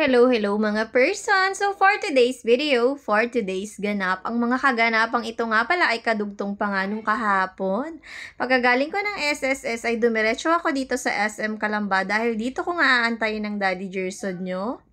Hello, hello mga person! So for today's video, for today's ganap, ang mga kaganapang ito nga pala ay kadugtong pa nga nung kahapon. Pagkagaling ko ng SSS ay dumiretso ako dito sa SM Calamba dahil dito ko nga aantayin ng Daddy Gerson nyo.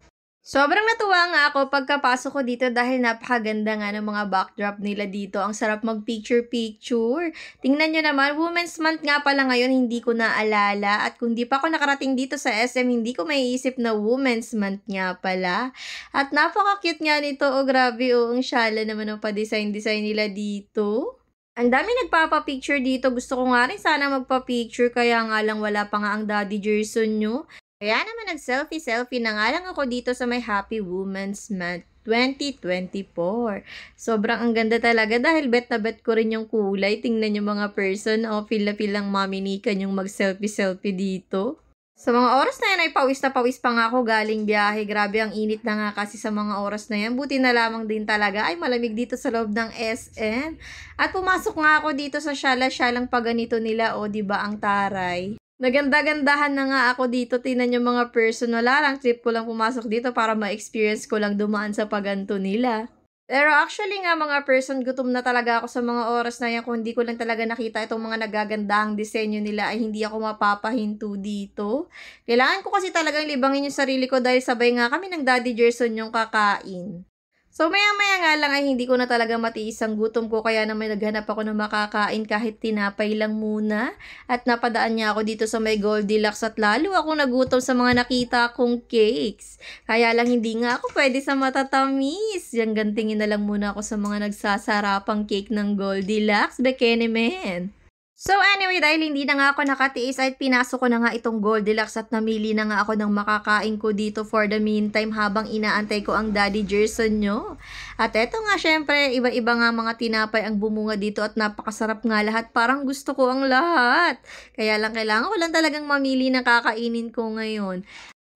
Sobrang natuwa nga ako pagkapasok ko dito dahil napakaganda nga ng mga backdrop nila dito. Ang sarap mag-picture-picture. Tingnan nyo naman, Women's Month nga pala ngayon, hindi ko naalala. At kung di pa ako nakarating dito sa SM, hindi ko maiisip na Women's Month nga pala. At napaka-cute nga nito. Oh, grabe. Oh, ang syala naman ang pa-design-design nila dito. Ang dami nagpapa-picture dito. Gusto ko nga rin sana magpa-picture, kaya nga lang wala pa nga ang Daddy Gerson nyo. Kaya naman nag-selfie-selfie na nga lang ako dito sa may Happy Women's Month 2024. Sobrang ang ganda talaga dahil bet na bet ko rin yung kulay. Tingnan yung mga person. O, feel na feel lang Mami Nika yung mag-selfie-selfie dito. Sa mga oras na yan ay pawis na pawis pa nga ako galing biyahe. Grabe ang init na nga kasi sa mga oras na yan. Buti na lamang din talaga ay malamig dito sa loob ng SM. At pumasok nga ako dito sa syala-syalang paganito nila. O, diba ang taray? Naganda-gandahan na nga ako dito. Tingnan yung mga person. Wala lang, trip ko lang pumasok dito para ma-experience ko lang dumaan sa paganto nila. Pero actually nga mga person, gutom na talaga ako sa mga oras na yan. Kung hindi ko lang talaga nakita itong mga nagagandahang disenyo nila ay hindi ako mapapahinto dito. Kailangan ko kasi talagang libangin yung sarili ko dahil sabay nga kami ng Daddy Gerson yung kakain. So, maya-maya nga lang ay hindi ko na talaga matiis ang gutom ko, kaya naman naghanap ako ng makakain kahit tinapay lang muna. At napadaan niya ako dito sa may Goldilocks at lalo ako nagutom sa mga nakita kong cakes. Kaya lang hindi nga ako pwede sa matatamis. Yang gantingin na lang muna ako sa mga nagsasarapang cake ng Goldilocks, Bekene men. So anyway, dahil hindi na nga ako nakatiis ay pinasok ko na nga itong Goldilocks at namili na nga ako ng makakain ko dito for the meantime habang inaantay ko ang Daddy Gerson nyo. At eto nga, syempre, iba-iba nga mga tinapay ang bumunga dito at napakasarap nga lahat. Parang gusto ko ang lahat. Kaya lang kailangan ko lang talagang mamili ng kakainin ko ngayon.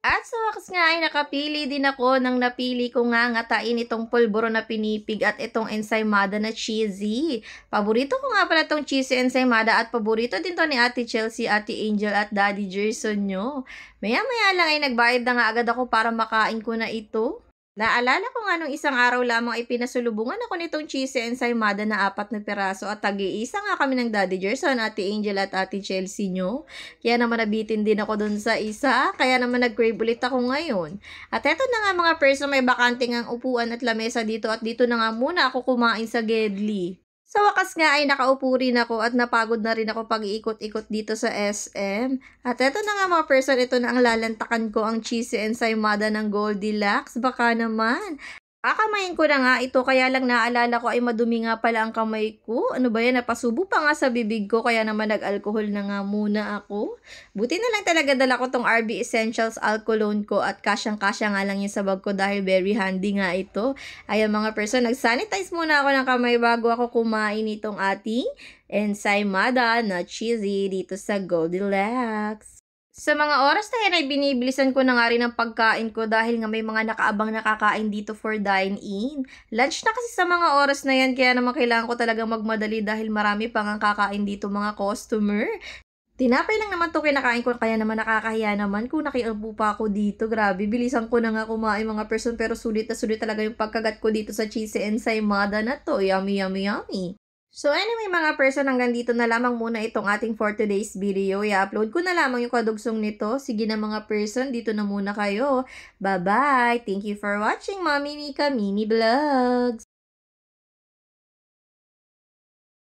At sa wakas nga ay nakapili din ako ng napili ko nga ngatain itong pulburo na pinipig at itong ensaymada na cheesy. Paborito ko nga pala itong cheesy ensaymada at paborito din to ni Ate Chelsea, Ate Angel at Daddy Gerson nyo. Maya-maya lang ay nagbayad na nga agad ako para makain ko na ito. Naalala ko nga nung isang araw lamang ay pinasulubungan ako nitong cheesy ensaymada na 4 na piraso at tag-iisa nga kami ng Daddy Gerson, Ate Angel at Ate Chelsea nyo. Kaya naman nabitin din ako dun sa isa, kaya naman nag-crave ulit ako ngayon. At eto na nga mga person, may bakanting ang upuan at lamesa dito at dito na nga muna ako kumain sa Gedli. Sa wakas nga ay nakaupo rin ako at napagod na rin ako pag-iikot-ikot dito sa SM. At eto na nga mga person, ito na ang lalantakan ko, ang cheesy ensaymada ng Goldilocks. Baka naman. Kakamayin ko na nga ito, kaya lang naalala ko ay madumi nga pala ang kamay ko. Ano ba yan? Napasubo pa nga sa bibig ko, kaya naman nag-alcohol na nga muna ako. Buti na lang talaga dala ko tong RB Essentials Alcolone ko at kasyang-kasya nga lang yung sa bag ko dahil very handy nga ito. Ayan mga person, nag-sanitize muna ako ng kamay bago ako kumain itong ating ensaymada na cheesy dito sa Goldilocks. Sa mga oras na yan ay binibilisan ko na nga rin ang pagkain ko dahil nga may mga nakaabang nakakain dito for dine-in. Lunch na kasi sa mga oras na yan, kaya naman kailangan ko talaga magmadali dahil marami pang ang kakain dito mga customer. Tinapay lang naman to kinakain ko, kaya naman nakakahiya naman kung nakiupo pa ako dito. Grabe, bilisan ko na nga kumain mga person, pero sulit na sulit talaga yung pagkagat ko dito sa cheesy ensaymada na to. Yummy, yummy, yummy. So anyway mga person, hanggang dito na lamang muna itong ating for today's video. I-upload ko na lamang yung kadugsong nito. Sige na mga person, dito na muna kayo. Bye-bye! Thank you for watching Mommy Nika Mini Vlogs!